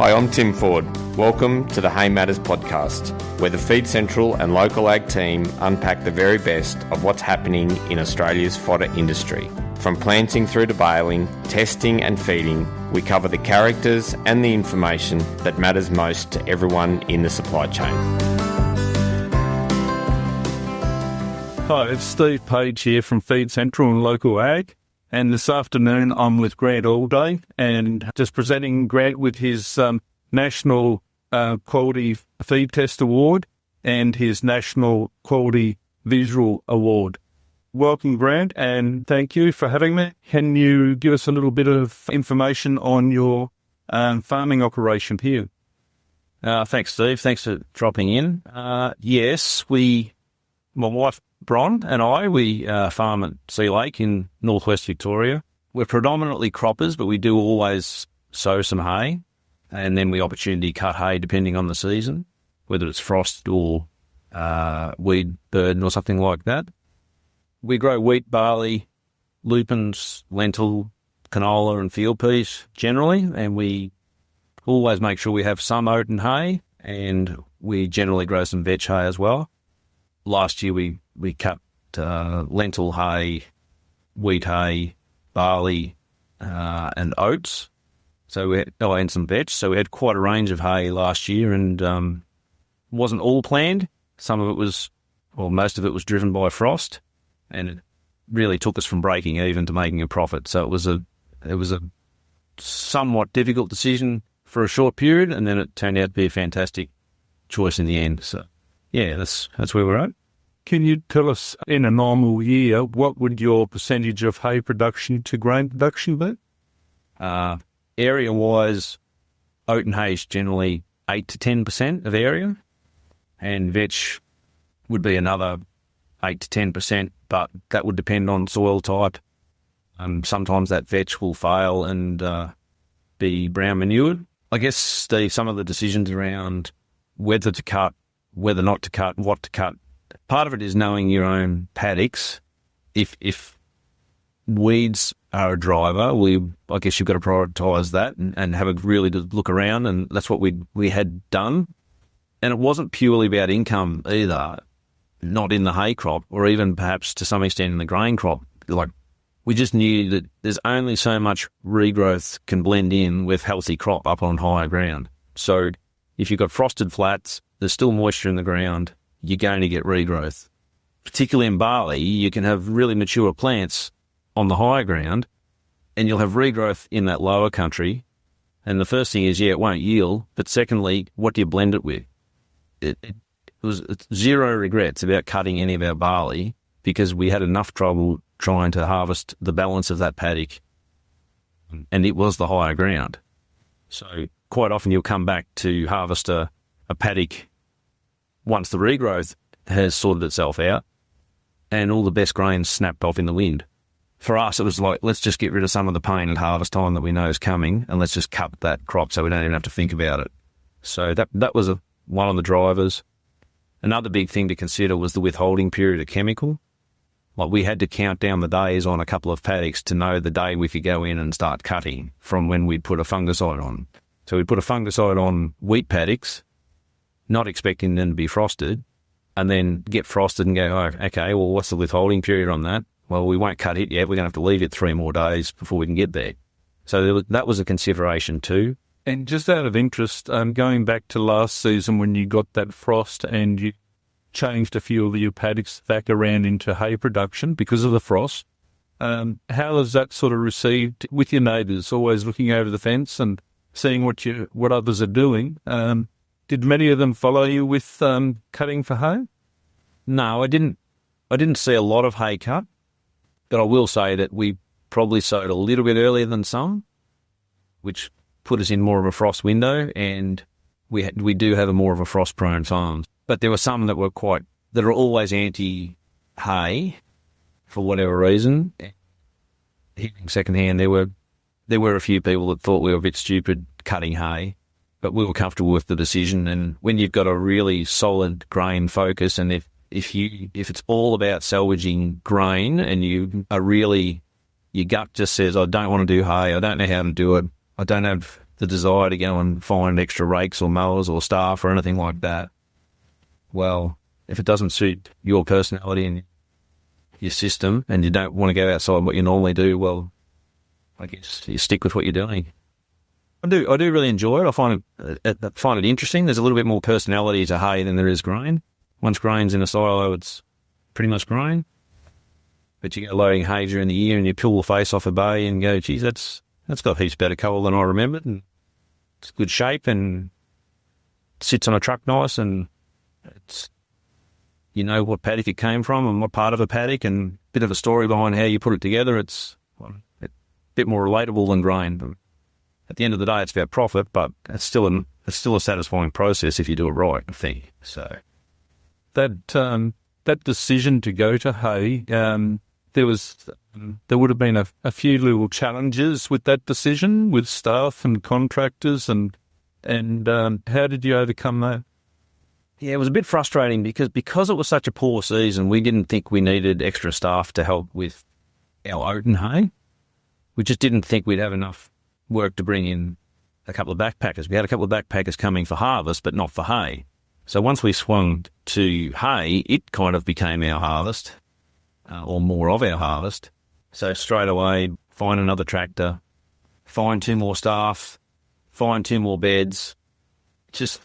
Hi, I'm Tim Ford. Welcome to the Hay Matters podcast, where the Feed Central and local ag team unpack the very best of what's happening in Australia's fodder industry. From planting through to baling, testing and feeding, we cover the characters and the information that matters most to everyone in the supply chain. Hi, it's Steve Page here from Feed Central and Local Ag. And this afternoon I'm with Grant Alday and just presenting Grant with his National Quality Feed Test Award and his National Quality Visual Award. Welcome, Grant, and thank you for having me. Can you give us a little bit of information on your farming operation here? Thanks, Steve. Thanks for dropping in. Yes, my wife Bron and we farm at Sea Lake in northwest Victoria. We're predominantly croppers, but we do always sow some hay, and then we opportunity cut hay depending on the season, whether it's frost or weed burden or something like that. We grow wheat, barley, lupins, lentil, canola and field peas generally, and we always make sure we have some oat and hay, and we generally grow some veg hay as well. Last year we cut lentil hay, wheat hay, barley and oats. And some veg. So we had quite a range of hay last year, and wasn't all planned. Some of it was, well, most of it was driven by frost, and it really took us from breaking even to making a profit. So it was a somewhat difficult decision for a short period, and then it turned out to be a fantastic choice in the end. So yeah, that's where we're at. Can you tell us, in a normal year, what would your percentage of hay production to grain production be? Area-wise, oat and hay is generally 8 to 10% of area, and veg would be another 8 to 10%, but that would depend on soil type. Sometimes that veg will fail and be brown manured. I guess, Steve, some of the decisions around whether to cut, whether not to cut, what to cut, part of it is knowing your own paddocks. If weeds are a driver, I guess you've got to prioritise that and have a really good look around, and that's what we had done. And it wasn't purely about income either, not in the hay crop or even perhaps to some extent in the grain crop. Like, we just knew that there's only so much regrowth can blend in with healthy crop up on higher ground. So if you've got frosted flats, there's still moisture in the ground, you're going to get regrowth. Particularly in barley, you can have really mature plants on the higher ground, and you'll have regrowth in that lower country. And the first thing is, it won't yield. But secondly, what do you blend it with? It's zero regrets about cutting any of our barley, because we had enough trouble trying to harvest the balance of that paddock, and it was the higher ground. So quite often you'll come back to harvest a paddock once the regrowth has sorted itself out and all the best grains snapped off in the wind. For us, it was like, let's just get rid of some of the pain at harvest time that we know is coming, and let's just cut that crop so we don't even have to think about it. So that was one of the drivers. Another big thing to consider was the withholding period of chemical. Like, we had to count down the days on a couple of paddocks to know the day we could go in and start cutting from when we'd put a fungicide on. So we'd put a fungicide on wheat paddocks, not expecting them to be frosted, and then get frosted and go, oh, okay, well, what's the withholding period on that? Well, we won't cut it yet. We're going to have to leave it 3 more days before we can get there. So that was a consideration too. And just out of interest, going back to last season when you got that frost and you changed a few of your paddocks back around into hay production because of the frost, how is that sort of received with your neighbours, always looking over the fence and seeing what others are doing? Did many of them follow you with cutting for hay? No, I didn't see a lot of hay cut, but I will say that we probably sowed a little bit earlier than some, which put us in more of a frost window, and we do have more of a frost-prone farm. But there were some that are always anti-hay for whatever reason. Hearing secondhand, there were a few people that thought we were a bit stupid cutting hay, but we were comfortable with the decision. And when you've got a really solid grain focus, and if it's all about salvaging grain, and your gut just says, I don't want to do hay, I don't know how to do it, I don't have the desire to go and find extra rakes or mowers or staff or anything like that. Well, if it doesn't suit your personality and your system and you don't want to go outside what you normally do, well, I guess you stick with what you're doing. I do really enjoy it. I find it interesting. There's a little bit more personality to hay than there is grain. Once grain's in a silo, it's pretty much grain. But you go loading hay during the year and you pull the face off a bay and go, geez, that's got heaps better coal than I remembered, and it's good shape and sits on a truck nice, and it's, you know what paddock it came from and what part of a paddock and a bit of a story behind how you put it together. It's a bit more relatable than grain. But at the end of the day, it's about profit, but it's still a satisfying process if you do it right, I think. So that decision to go to hay, there would have been a few little challenges with that decision with staff and contractors, and how did you overcome that? Yeah, it was a bit frustrating because it was such a poor season. We didn't think we needed extra staff to help with our oat and hay. We just didn't think we'd have enough work to bring in a couple of backpackers. We had a couple of backpackers coming for harvest, but not for hay. So once we swung to hay, it kind of became our harvest, or more of our harvest. So straight away, find another tractor, find 2 more staff, find 2 more beds, just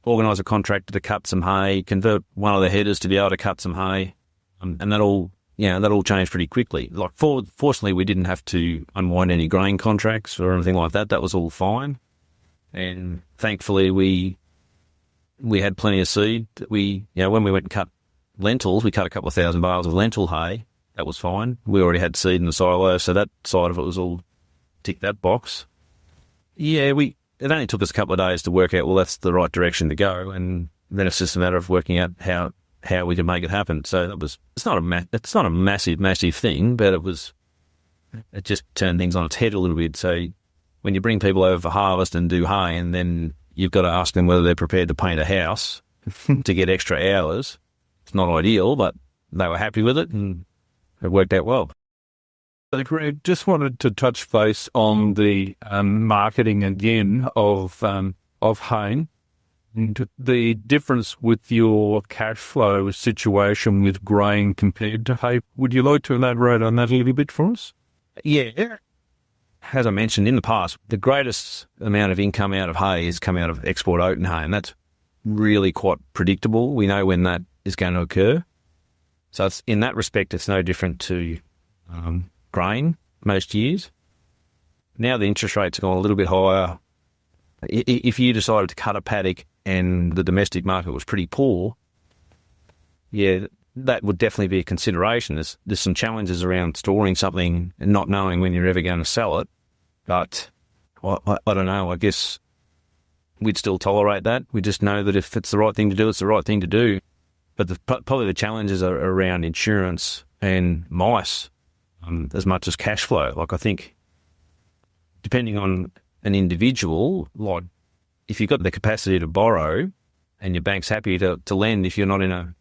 organise a contractor to cut some hay, convert one of the headers to be able to cut some hay, and that all changed pretty quickly. Like, fortunately, we didn't have to unwind any grain contracts or anything like that. That was all fine, and thankfully we had plenty of seed. When we went and cut lentils, we cut a couple of thousand bales of lentil hay. That was fine. We already had seed in the silo, so that side of it was all ticked that box. Yeah, it only took us a couple of days to work out, well, that's the right direction to go, and then it's just a matter of working out how we can make it happen. So it's not a massive thing, but it just turned things on its head a little bit. So when you bring people over for harvest and do hay, and then you've got to ask them whether they're prepared to paint a house to get extra hours, it's not ideal, but they were happy with it and it worked out well. So, Greg, just wanted to touch base on the marketing again of hay, and the difference with your cash flow situation with grain compared to hay. Would you like to elaborate on that a little bit for us? Yeah. As I mentioned in the past, the greatest amount of income out of hay has come out of export oat and hay, and that's really quite predictable. We know when that is going to occur. So in that respect, it's no different to grain most years. Now the interest rates have gone a little bit higher. If you decided to cut a paddock and the domestic market was pretty poor, yeah, that would definitely be a consideration. There's some challenges around storing something and not knowing when you're ever going to sell it. But I don't know. I guess we'd still tolerate that. We just know that if it's the right thing to do, it's the right thing to do. But probably the challenges are around insurance and mice as much as cash flow. Like, I think depending on an individual, like if you've got the capacity to borrow and your bank's happy to lend if you're not in a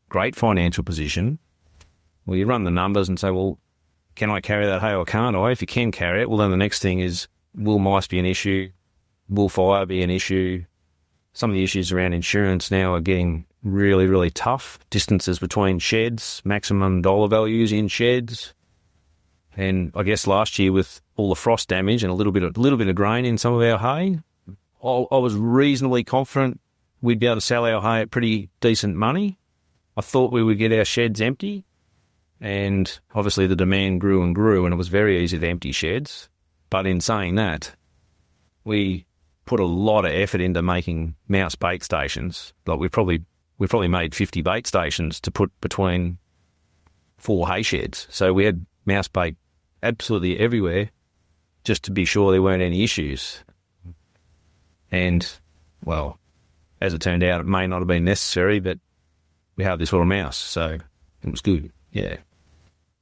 great financial position, well, you run the numbers and say, well, can I carry that hay or can't I? If you can carry it, well, then the next thing is, will mice be an issue? Will fire be an issue? Some of the issues around insurance now are getting really, really tough. Distances between sheds, maximum dollar values in sheds. And I guess last year with all the frost damage and a little bit of grain in some of our hay, I was reasonably confident we'd be able to sell our hay at pretty decent money. I thought we would get our sheds empty, and obviously the demand grew and grew, and it was very easy to empty sheds. But in saying that, we put a lot of effort into making mouse bait stations. Like we probably made 50 bait stations to put between 4 hay sheds. So we had mouse bait absolutely everywhere, just to be sure there weren't any issues. And, well, as it turned out, it may not have been necessary, but we have this little mouse, so it was good, yeah.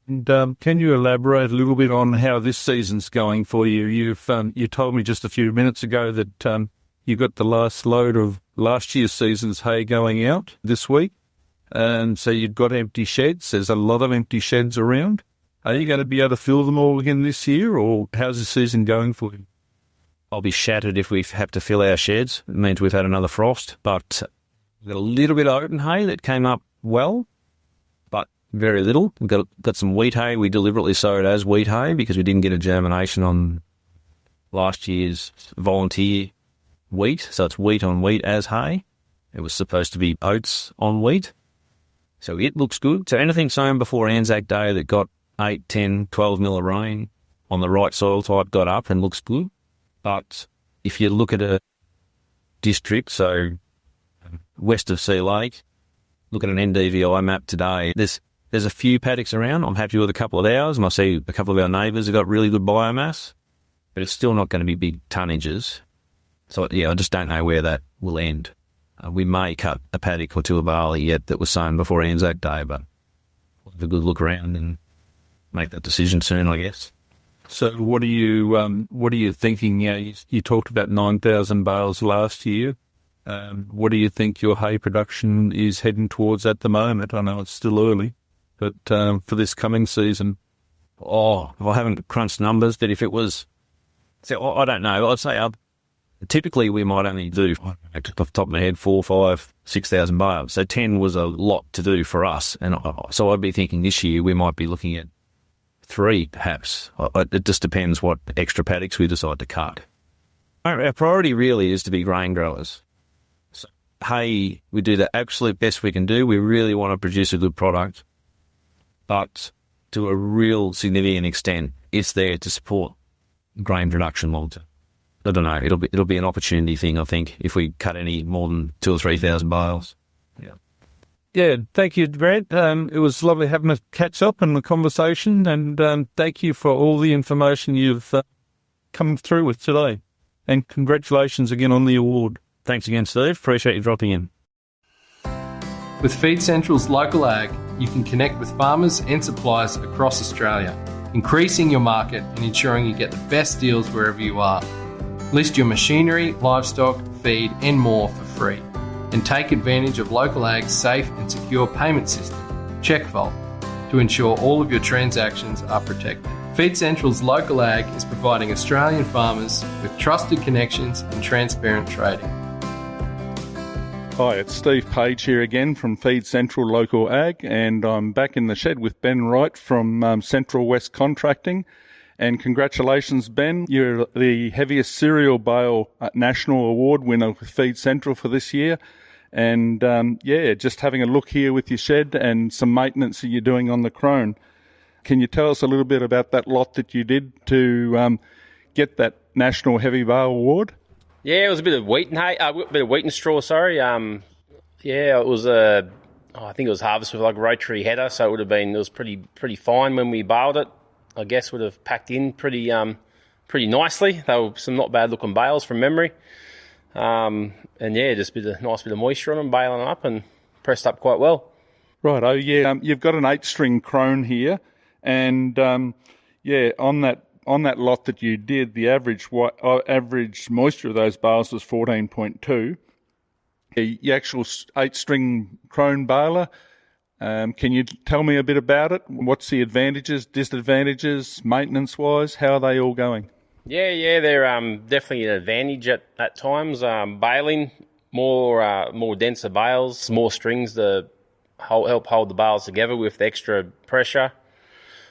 And can you elaborate a little bit on how this season's going for you? You told me just a few minutes ago that you got the last load of last year's season's hay going out this week, and so you've got empty sheds. There's a lot of empty sheds around. Are you going to be able to fill them all again this year, or how's the season going for you? I'll be shattered if we have to fill our sheds. It means we've had another frost. But we've got a little bit of open hay that came up well, but very little. We've got some wheat hay. We deliberately sowed as wheat hay because we didn't get a germination on last year's volunteer wheat. So it's wheat on wheat as hay. It was supposed to be oats on wheat. So it looks good. So anything sown before Anzac Day that got 8, 10, 12 mil of rain on the right soil type got up and looks good. But if you look at a district, so west of Sea Lake, look at an NDVI map today, there's a few paddocks around. I'm happy with a couple of ours, and I see a couple of our neighbours have got really good biomass, but it's still not going to be big tonnages. So, yeah, I just don't know where that will end. We may cut a paddock or two of barley yet that was sown before Anzac Day, but we'll have a good look around and make that decision soon, I guess. So what are you thinking? You talked about 9,000 bales last year. What do you think your hay production is heading towards at the moment? I know it's still early, but for this coming season. I haven't crunched numbers, but if it was, I don't know. I'd say typically we might only do, off the top of my head, 4, 5, 6,000 bales. So 10 was a lot to do for us. And so I'd be thinking this year we might be looking at 3, perhaps. It just depends what extra paddocks we decide to cut. Our priority really is to be grain growers. So, hay, we do the absolute best we can do. We really want to produce a good product, but to a real significant extent, it's there to support grain production long term. I don't know. It'll be an opportunity thing, I think, if we cut any more than 2,000 or 3,000 bales. Yeah. Yeah, thank you, Brad. It was lovely having a catch-up and a conversation, and thank you for all the information you've come through with today. And congratulations again on the award. Thanks again, Steve. Appreciate you dropping in. With Feed Central's Local Ag, you can connect with farmers and suppliers across Australia, increasing your market and ensuring you get the best deals wherever you are. List your machinery, livestock, feed and more for free. And take advantage of Local Ag's safe and secure payment system, CheckVault, to ensure all of your transactions are protected. Feed Central's Local Ag is providing Australian farmers with trusted connections and transparent trading. Hi, it's Steve Page here again from Feed Central Local Ag, and I'm back in the shed with Ben Wright from Central West Contracting. And congratulations, Ben. You're the heaviest cereal bale national award winner with Feed Central for this year. And, just having a look here with your shed and some maintenance that you're doing on the Crone. Can you tell us a little bit about that lot that you did to get that National Heavy Bale Award? Yeah, it was a bit of wheat and hay, a bit of wheat and straw. Sorry. It was I think it was harvested with like a rotary header, so it was pretty fine when we baled it. I guess would have packed in pretty nicely. They were some not bad looking bales from memory. Just a nice bit of moisture on them, baling up and pressed up quite well. Right. Oh, yeah. You've got an 8-string Crone here, and on that lot that you did, the average moisture of those bales was 14.2. The actual 8-string Crone baler. Can you tell me a bit about it? What's the advantages, disadvantages, maintenance-wise? How are they all going? Yeah, they're definitely an advantage at times. Baling, more denser bales, more strings to help hold the bales together with the extra pressure.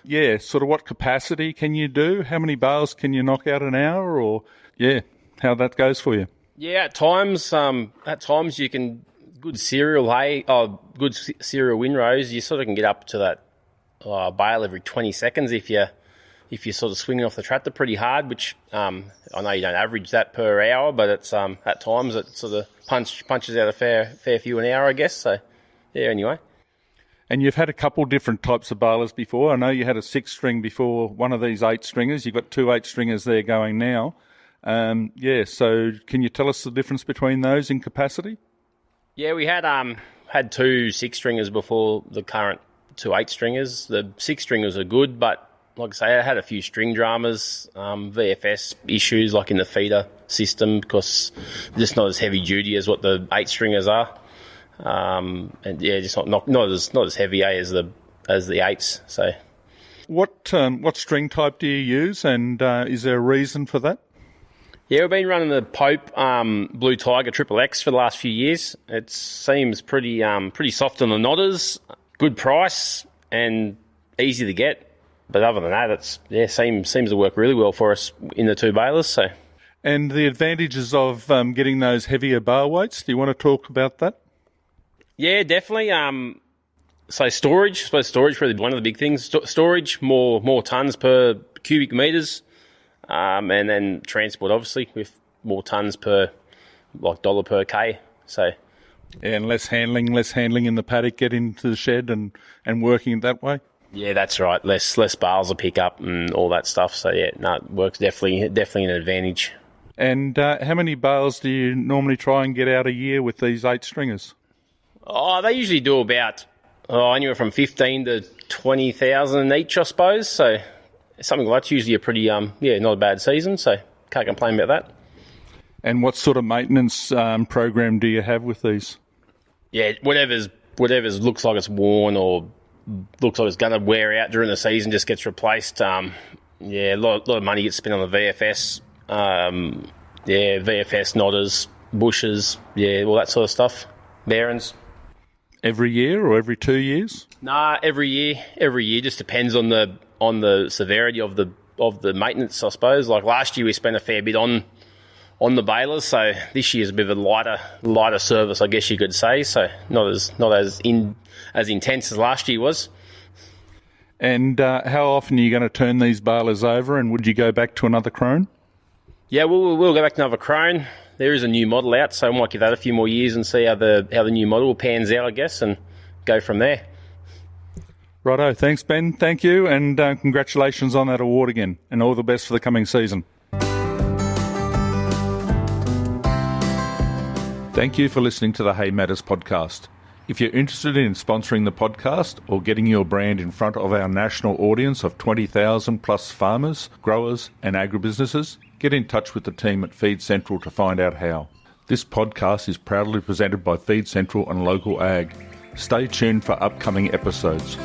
Yeah, sort of what capacity can you do? How many bales can you knock out an hour? Or, how that goes for you? Yeah, at times you can... Good cereal hay, good cereal windrows, you sort of can get up to that bale every 20 seconds if you're sort of swinging off the tractor pretty hard, which I know you don't average that per hour, but it's at times it sort of punches out a fair few an hour, I guess. So, yeah, anyway. And you've had a couple different types of balers before. I know you had a 6-string before one of these 8-stringers. You've got 2 8-stringers there going now. So can you tell us the difference between those in capacity? Yeah, we had 2 6-stringers before the current 2 8-stringers. The 6-stringers are good, but like I say, I had a few string dramas, VFS issues like in the feeder system because they're just not as heavy duty as what the 8-stringers are. Just not as heavy as the 8s. So, what string type do you use, and is there a reason for that? Yeah, we've been running the Pope Blue Tiger Triple X for the last few years. It seems pretty soft on the nodders, good price and easy to get. But other than that, seems to work really well for us in the two balers. So, and the advantages of getting those heavier bale weights. Do you want to talk about that? Yeah, definitely. So storage, I suppose storage is really one of the big things. Storage, more tonnes per cubic metres. And then transport, obviously, with more tonnes per, like $1 per K. So, yeah, and less handling in the paddock, get into the shed and working it that way. Yeah, that's right. Less bales to pick up and all that stuff. So yeah, no, it works definitely an advantage. And how many bales do you normally try and get out a year with these 8 stringers? Oh, they usually do about anywhere from 15 to 20,000 each, I suppose. So. Something like that's usually a pretty, not a bad season, so can't complain about that. And what sort of maintenance program do you have with these? Yeah, whatever's looks like it's worn or looks like it's going to wear out during the season just gets replaced. A lot of money gets spent on the VFS. VFS nodders, bushes, all that sort of stuff. Bearings. Every year or every 2 years? Nah, every year. Every year just depends on the severity of the maintenance, I suppose. Like last year we spent a fair bit on the balers, so this year's a bit of a lighter service, I guess you could say. So not as intense as last year was. And how often are you going to turn these balers over, and would you go back to another crone? Yeah, we'll go back to another crone. There is a new model out, so I might give that a few more years and see how the new model pans out, I guess, and go from there. Righto, thanks Ben, thank you, and congratulations on that award again, and all the best for the coming season. Thank you for listening to the Hay Matters podcast. If you're interested in sponsoring the podcast or getting your brand in front of our national audience of 20,000 plus farmers, growers and agribusinesses, get in touch with the team at Feed Central to find out how. This podcast is proudly presented by Feed Central and Local Ag. Stay tuned for upcoming episodes.